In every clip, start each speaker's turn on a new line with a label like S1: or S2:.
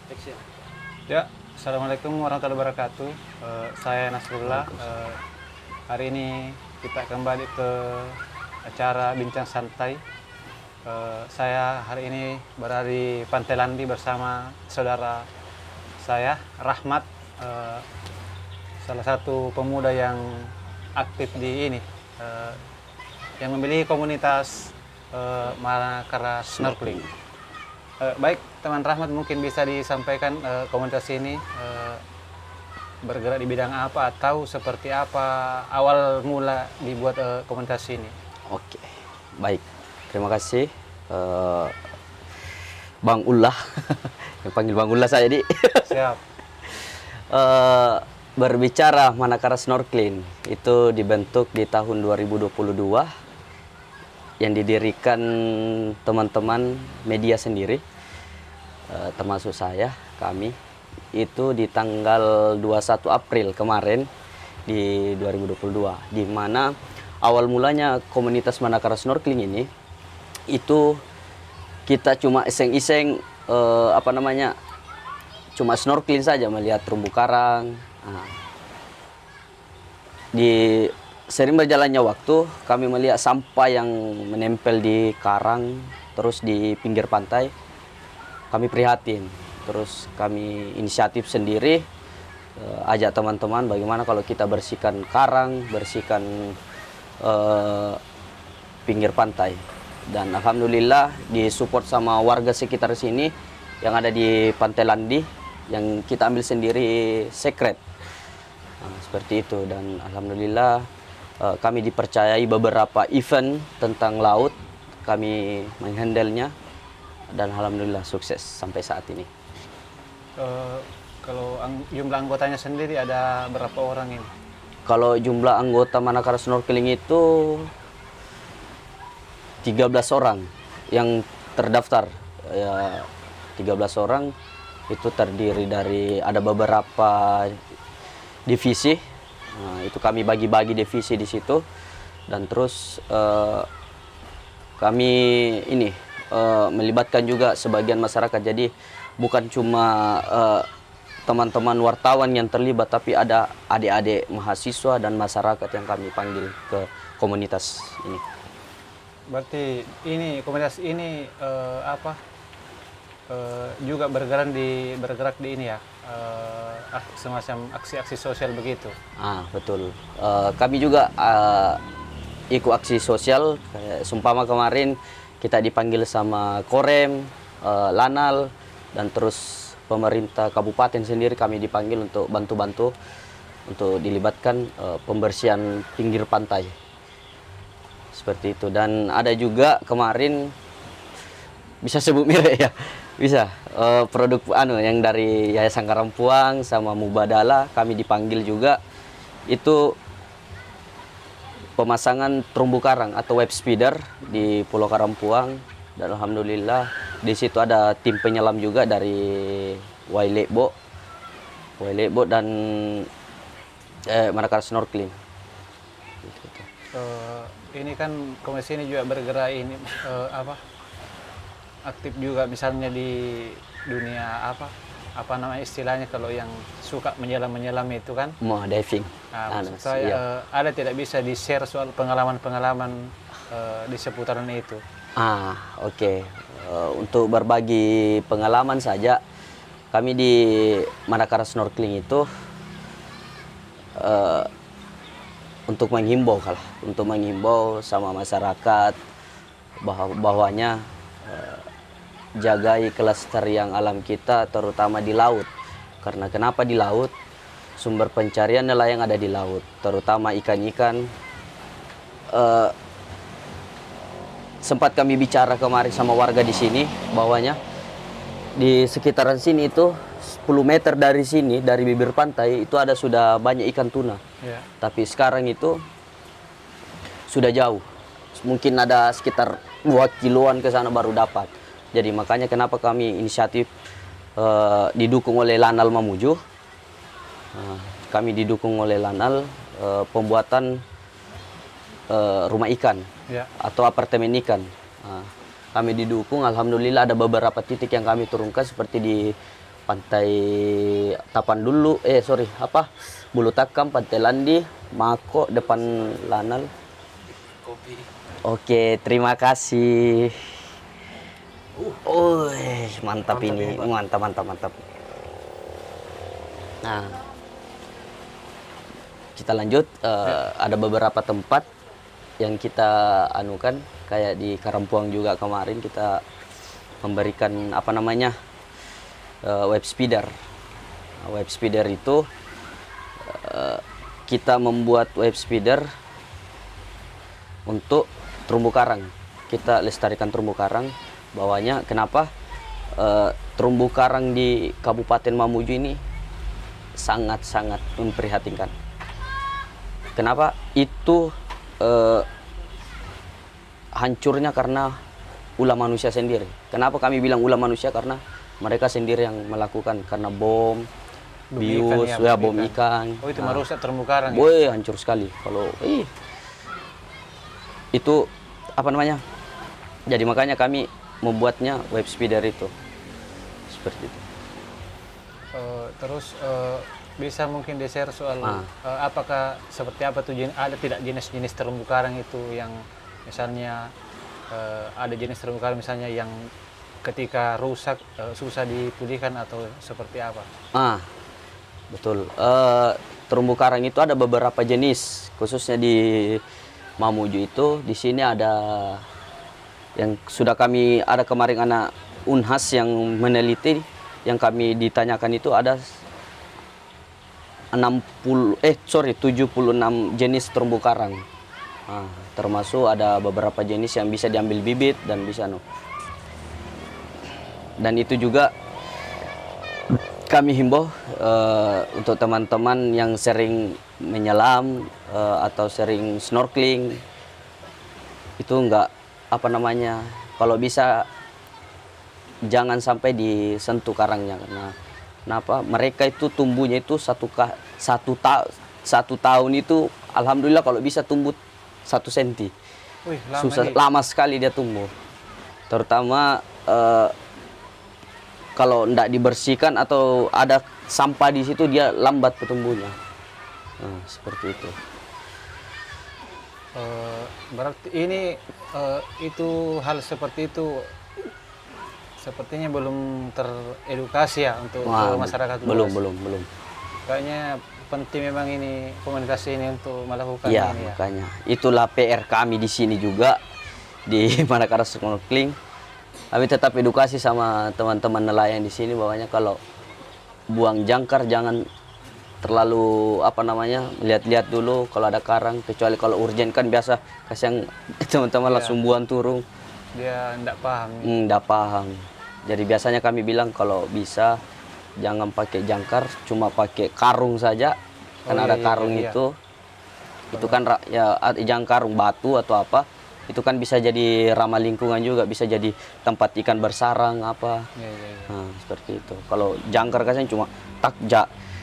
S1: Action.
S2: Ya, Assalamualaikum warahmatullahi wabarakatuh. Saya Nasrullah. Hari ini kita kembali ke acara Bincang Santai. Saya hari ini berada di Pantai Landi bersama saudara saya, Rahmat, salah satu pemuda yang aktif di ini, yang memiliki komunitas Manakara Snorkeling. Baik, teman Rahmat, mungkin bisa disampaikan komunitas ini bergerak di bidang apa atau seperti apa awal mula dibuat komunitas ini.
S1: Oke, baik. Terima kasih, Bang Ullah. Yang panggil Bang Ullah saya, Di.
S2: Siap.
S1: Berbicara Manakara Snorkeling, itu dibentuk di tahun 2022 yang didirikan teman-teman media sendiri, termasuk kami, itu di tanggal 21 April kemarin di 2022, di mana awal mulanya komunitas Manakara Snorkeling ini, itu kita cuma iseng-iseng, cuma snorkeling saja, melihat terumbu karang. Di sering berjalannya waktu, kami melihat sampah yang menempel di karang, terus di pinggir pantai. Kami prihatin, terus kami inisiatif sendiri, ajak teman-teman bagaimana kalau kita bersihkan karang, bersihkan pinggir pantai. Dan alhamdulillah disupport sama warga sekitar sini yang ada di Pantai Landi, yang kita ambil sendiri secret. Seperti itu, dan alhamdulillah kami dipercayai beberapa event tentang laut, kami menghandle-nya, dan alhamdulillah sukses sampai saat ini.
S2: Kalau jumlah anggotanya sendiri ada berapa orang ini?
S1: Kalau jumlah anggota Manakara Snorkeling itu 13 orang yang terdaftar. Ya, 13 orang itu terdiri dari ada beberapa divisi. Nah, itu kami bagi-bagi divisi di situ, dan terus kami ini melibatkan juga sebagian masyarakat. Jadi bukan cuma teman-teman wartawan yang terlibat, tapi ada adik-adik mahasiswa dan masyarakat yang kami panggil ke komunitas ini.
S2: Berarti ini komunitas ini juga bergerak di ini ya, semacam aksi-aksi sosial begitu.
S1: Betul. Kami juga ikut aksi sosial. Sumpama kemarin kita dipanggil sama Korem, Lanal, dan terus pemerintah kabupaten sendiri kami dipanggil untuk bantu-bantu untuk dilibatkan pembersihan pinggir pantai. Seperti itu. Dan ada juga kemarin, bisa sebut merek ya, bisa, produk yang dari Yayasan Karampuang sama Mubadala, kami dipanggil juga. Itu pemasangan terumbu karang atau web speeder di Pulau Karampuang, dan alhamdulillah di situ ada tim penyelam juga dari Wailebo dan Manakara Snorkeling.
S2: Ini kan komunitas ini juga bergerak ini aktif juga misalnya di dunia apa namanya istilahnya kalau yang suka menyelam itu kan,
S1: mau diving.
S2: Maksud saya ada tidak bisa di share soal pengalaman di seputaran itu.
S1: Oke. Untuk berbagi pengalaman saja, kami di Manakara Snorkeling itu untuk menghimbau sama masyarakat bahwanya jagai kelestarian alam kita, terutama di laut. Karena kenapa di laut? Sumber pencarian nelayan ada di laut, terutama ikan-ikan. Sempat kami bicara kemarin sama warga di sini, bahwanya di sekitaran sini itu 10 meter dari sini, dari bibir pantai, itu sudah banyak ikan tuna.
S2: Yeah.
S1: Tapi sekarang itu sudah jauh. Mungkin ada sekitar 2 kiloan ke sana baru dapat. Jadi makanya kenapa kami inisiatif didukung oleh Lanal Mamuju. Kami didukung oleh Lanal pembuatan rumah ikan, atau apartemen ikan. Kami didukung, alhamdulillah ada beberapa titik yang kami turunkan seperti di Pantai Tapandulu, Bulu Takam, Pantai Landi, Mako, depan Lanal. Oke, terima kasih. Mantap ini, mantap. Nah, kita lanjut. Ada beberapa tempat yang kita anukan, kayak di Karampuang juga kemarin kita memberikan web speeder. Web speeder itu kita membuat web speeder untuk terumbu karang. Kita lestarikan terumbu karang. Bawahnya kenapa terumbu karang di Kabupaten Mamuju ini sangat-sangat memprihatinkan. Kenapa? Itu hancurnya karena ulah manusia sendiri. Kenapa kami bilang ulah manusia? Karena mereka sendiri yang melakukan, karena bom bius, bom ikan.
S2: Oh, itu merusak terumbu karang.
S1: Boy, hancur sekali. Kalau itu jadi makanya kami membuatnya web speeder itu seperti itu.
S2: Terus bisa mungkin di-share soal apakah seperti apa tuh ada tidak jenis-jenis terumbu karang itu yang misalnya ada jenis terumbu karang misalnya yang ketika rusak susah dipulihkan atau seperti apa?
S1: Betul. Terumbu karang itu ada beberapa jenis, khususnya di Mamuju itu. Di sini ada yang sudah kami ada kemarin anak Unhas yang meneliti, yang kami ditanyakan itu ada 76 jenis terumbu karang. Termasuk ada beberapa jenis yang bisa diambil bibit dan bisa dan itu juga kami himbau untuk teman-teman yang sering menyelam atau sering snorkeling, itu kalau bisa jangan sampai disentuh karangnya. Karena kenapa? Mereka itu tumbuhnya itu satu tahun itu alhamdulillah kalau bisa tumbuh 1 senti. Lama sekali dia tumbuh. Terutama kalau tidak dibersihkan atau ada sampah di situ, dia lambat pertumbuhnya. Seperti itu.
S2: Berarti ini itu hal seperti itu sepertinya belum teredukasi ya untuk masyarakat luas.
S1: Belum.
S2: Kayaknya penting memang ini komunikasi ini untuk melakukan
S1: ya,
S2: ini ya.
S1: Makanya itulah PR kami di sini juga di Manakara Snorkeling. Kami tetap edukasi sama teman-teman nelayan di sini bahwanya kalau buang jangkar jangan terlalu lihat-lihat dulu kalau ada karang, kecuali kalau urgent kan biasa kasihan teman-teman langsung buang turun.
S2: Dia tidak paham.
S1: Tidak paham. Jadi biasanya kami bilang kalau bisa jangan pakai jangkar, cuma pakai karung saja. Kan ada karung itu. Itu kan jangan karung batu atau apa. Itu kan bisa jadi ramah lingkungan juga, bisa jadi tempat ikan bersarang apa. Nah, seperti itu. Kalau jangkar kan cuma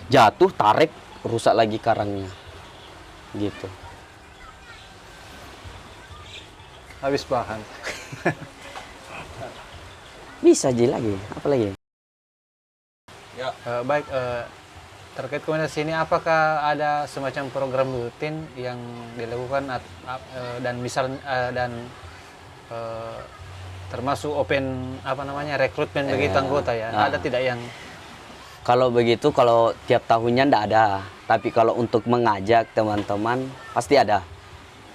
S1: jatuh, tarik, rusak lagi karangnya. Gitu.
S2: Habis bahan.
S1: Bisa aja lagi, apa lagi?
S2: Ya. Baik, terkait komunikasi ini, apakah ada semacam program rutin yang dilakukan dan termasuk open rekrutmen bagi anggota ya? Ada tidak yang
S1: kalau begitu, kalau tiap tahunnya ndak ada, tapi kalau untuk mengajak teman-teman pasti ada.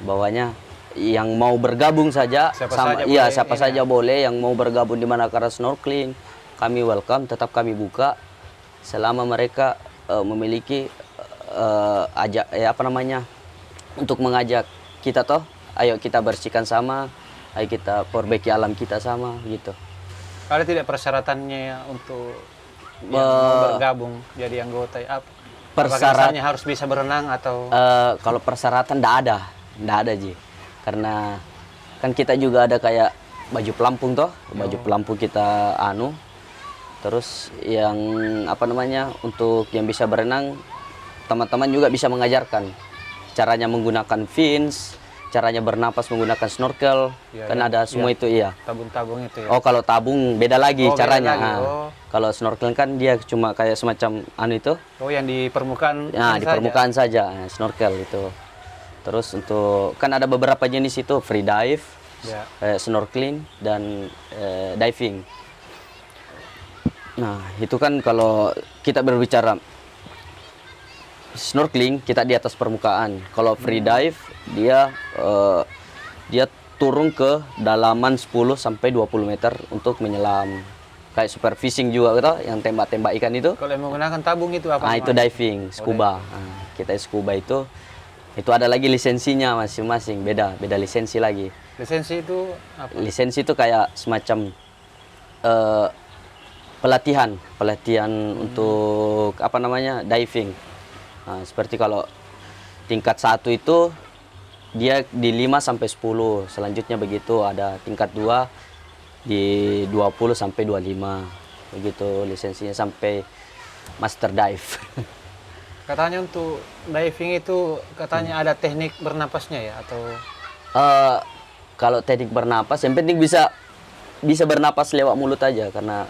S1: Bawahnya yang mau bergabung saja, siapa saja boleh yang mau bergabung di Manakara Snorkeling, kami welcome, tetap kami buka selama mereka memiliki untuk mengajak kita ayo kita bersihkan sama, ayo kita perbaiki alam kita sama gitu.
S2: Ada tidak persyaratannya untuk mau bergabung jadi anggota? Persyaratannya harus bisa berenang atau?
S1: Kalau persyaratan ndak ada Ji. Karena kan kita juga ada kayak baju pelampung baju pelampung kita terus yang untuk yang bisa berenang, teman-teman juga bisa mengajarkan caranya menggunakan fins, caranya bernapas menggunakan snorkel, ada semua itu.
S2: Tabung-tabung itu ya.
S1: Kalau tabung beda lagi caranya.
S2: Beda lagi.
S1: Kalau snorkeling kan dia cuma kayak semacam anu itu,
S2: Oh, yang di permukaan
S1: nah di
S2: saja.
S1: permukaan saja, snorkel itu. Terus untuk kan ada beberapa jenis itu free dive,
S2: Ya.
S1: snorkeling dan diving. Nah itu kan kalau kita berbicara snorkeling kita di atas permukaan. Kalau free dive dia turun ke dalaman 10 sampai 20 meter untuk menyelam. Kayak super fishing juga gitu, yang tembak-tembak ikan itu.
S2: Kalau yang menggunakan tabung itu apa
S1: Ah itu
S2: namanya?
S1: diving, scuba. Nah, kita scuba itu ada lagi lisensinya masing-masing, beda lisensi lagi.
S2: Lisensi itu apa?
S1: Lisensi itu kayak semacam eh, pelatihan untuk apa namanya diving. Nah, seperti kalau tingkat 1 itu dia di 5 sampai 10, selanjutnya begitu ada tingkat 2 di 20 sampai 25. Begitu lisensinya sampai master dive.
S2: Katanya untuk diving itu katanya ada teknik bernapasnya ya atau
S1: Eh, kalau teknik bernapas yang penting bisa bernapas lewat mulut aja, karena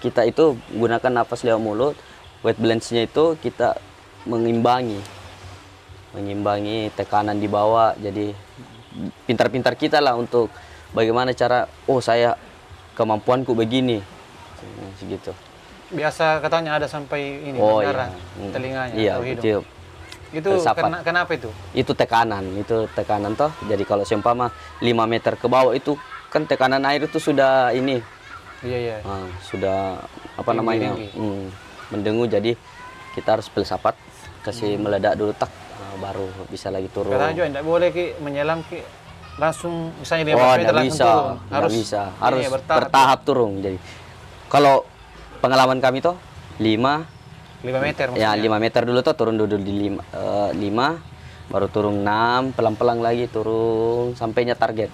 S1: kita itu gunakan napas lewat mulut. Wet balance-nya itu kita mengimbangi tekanan di bawah. Jadi pintar-pintar kita lah untuk bagaimana cara saya kemampuanku begini. Nah, segitu.
S2: biasa katanya ada sampai ini
S1: Oh
S2: mengarah
S1: iya.
S2: telinganya
S1: Iya,
S2: atau hidung.
S1: betul.
S2: Itu
S1: Filsafat.
S2: kenapa itu?
S1: Itu tekanan toh. Jadi kalau seumpama 5 meter ke bawah itu kan tekanan air itu sudah ini
S2: Iya, iya.
S1: sudah apa
S2: Tinggi,
S1: namanya
S2: tinggi.
S1: mendengu. Jadi kita harus filsafat, kasih meledak dulu baru bisa lagi turun.
S2: Katanya juga tidak boleh menyelam langsung misalnya 15
S1: Oh,
S2: meter
S1: tidak
S2: langsung
S1: bisa,
S2: turun.
S1: tidak bisa.
S2: ini
S1: Harus
S2: ya,
S1: bertahap turun. Jadi kalau pengalaman kami toh 5
S2: 5 meter
S1: ya
S2: maksudnya.
S1: 5 meter dulu tuh turun dulu di 5 baru turun 6 pelan-pelan lagi turun sampainya target.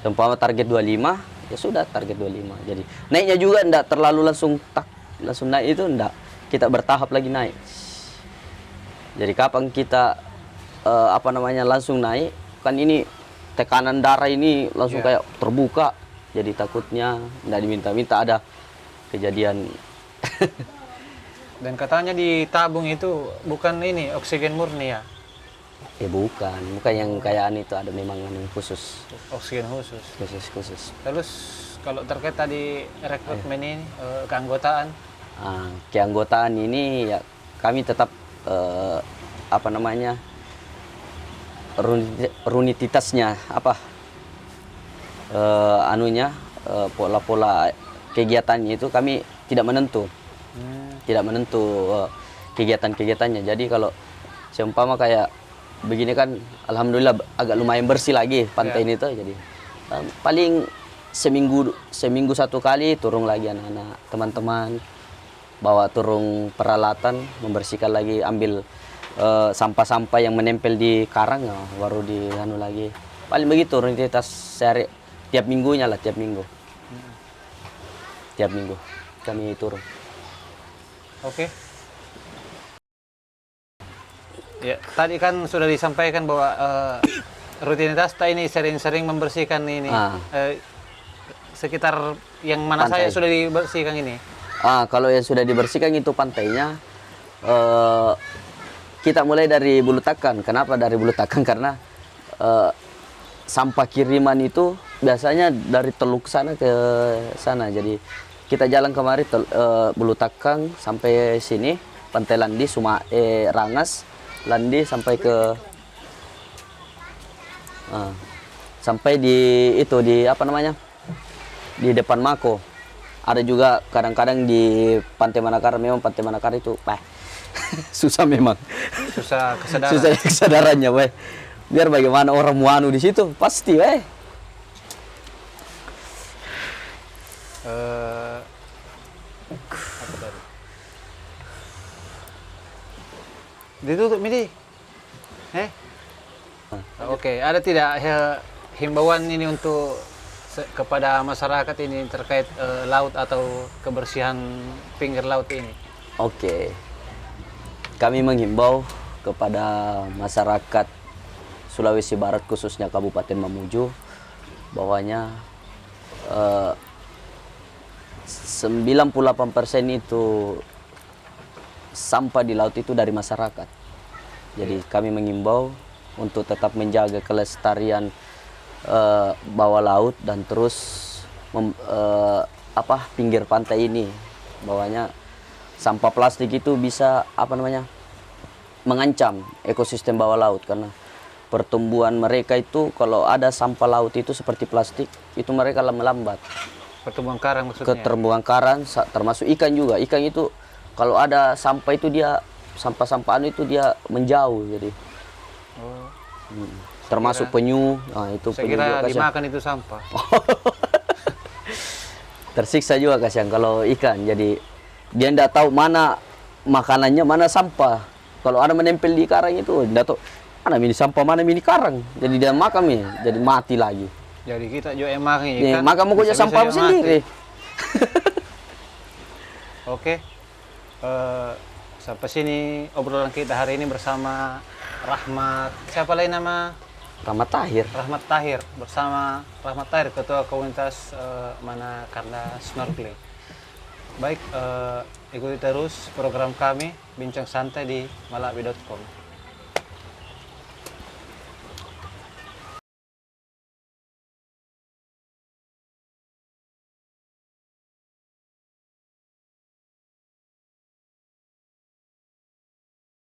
S1: Umpama target 25 ya sudah target 25. Jadi naiknya juga enggak terlalu langsung naik itu enggak. Kita bertahap lagi naik. Jadi kapan kita apa namanya langsung naik kan ini tekanan darah ini langsung
S2: Iya.
S1: kayak terbuka. Jadi takutnya enggak diminta-minta ada kejadian.
S2: Dan katanya di tabung itu bukan ini oksigen murni ya,
S1: bukan yang kayaan itu ada memang yang khusus.
S2: oksigen khusus.
S1: Khusus.
S2: Terus kalau terkait tadi rekrutmen ini keanggotaan,
S1: Keanggotaan ini ya kami tetap apa namanya rutinitasnya apa pola-pola kegiatannya itu kami tidak menentu kegiatan-kegiatannya. Jadi kalau seumpama kayak begini kan alhamdulillah agak lumayan bersih lagi pantai ini tuh. Jadi paling seminggu 1 kali turun lagi anak-anak teman-teman, bawa turun peralatan, membersihkan lagi, ambil sampah-sampah yang menempel di karang ya, baru di lagi. Paling begitu rutinitas sehari, tiap minggu kami turun.
S2: oke. Ya, tadi kan sudah disampaikan bahwa rutinitas ini sering-sering membersihkan ini sekitar yang mana
S1: Pantai.
S2: saya sudah dibersihkan ini.
S1: Kalau yang sudah dibersihkan itu pantainya, kita mulai dari Bulu Takan. Kenapa dari Bulu Takan? Karena sampah kiriman itu biasanya dari Teluk sana ke sana. Jadi kita jalan kemari Bulu Takan sampai sini, Pantai Landi, Rangas, Landi sampai ke sampai di apa namanya? Di depan Mako. Ada juga kadang-kadang di Pantai Manakara. Memang Pantai Manakara itu susah memang.
S2: Susah kesadaran.
S1: Susah kesadarannya, weh. Biar bagaimana orang muanu di situ pasti, weh.
S2: Apa tadi? Ditutup ini. Oke, ada tidak himbauan ini untuk kepada masyarakat ini terkait laut atau kebersihan pinggir laut ini?
S1: Oke. Kami menghimbau kepada masyarakat Sulawesi Barat khususnya Kabupaten Mamuju bahwanya 98% itu sampah di laut itu dari masyarakat. Jadi kami mengimbau untuk tetap menjaga kelestarian bawah laut dan terus pinggir pantai ini. Bawahnya sampah plastik itu bisa mengancam ekosistem bawah laut, karena pertumbuhan mereka itu kalau ada sampah laut itu seperti plastik itu mereka melambat.
S2: Pertumbuhan karang maksudnya?
S1: Keterumbuhan karang termasuk ikan juga. Ikan itu kalau ada sampah itu dia sampah-sampahan itu dia menjauh jadi.
S2: Oh.
S1: Termasuk penyu. Nah, itu
S2: Saya
S1: penyu
S2: kira
S1: juga kasihan.
S2: dimakan itu sampah.
S1: Tersiksa juga kasihan kalau ikan. Jadi dia tidak tahu mana makanannya, mana sampah. Kalau ada menempel di karang itu tidak tahu mana ini sampah, mana ini karang. Jadi dia makan nih, jadi mati lagi.
S2: Jadi kita juga yang makan
S1: Ya,
S2: ikan.
S1: maka mau punya
S2: bisa-bisa
S1: sampah
S2: dia
S1: sendiri.
S2: mati. Oke. Sampai sini obrolan kita hari ini bersama Rahmat. Siapa lagi nama?
S1: Rahmat Tahir.
S2: Rahmat Tahir, bersama Rahmat Tahir, Ketua Komunitas Manakarda Snorkeling. Baik, ikuti terus program kami Bincang Santai di malawi.com.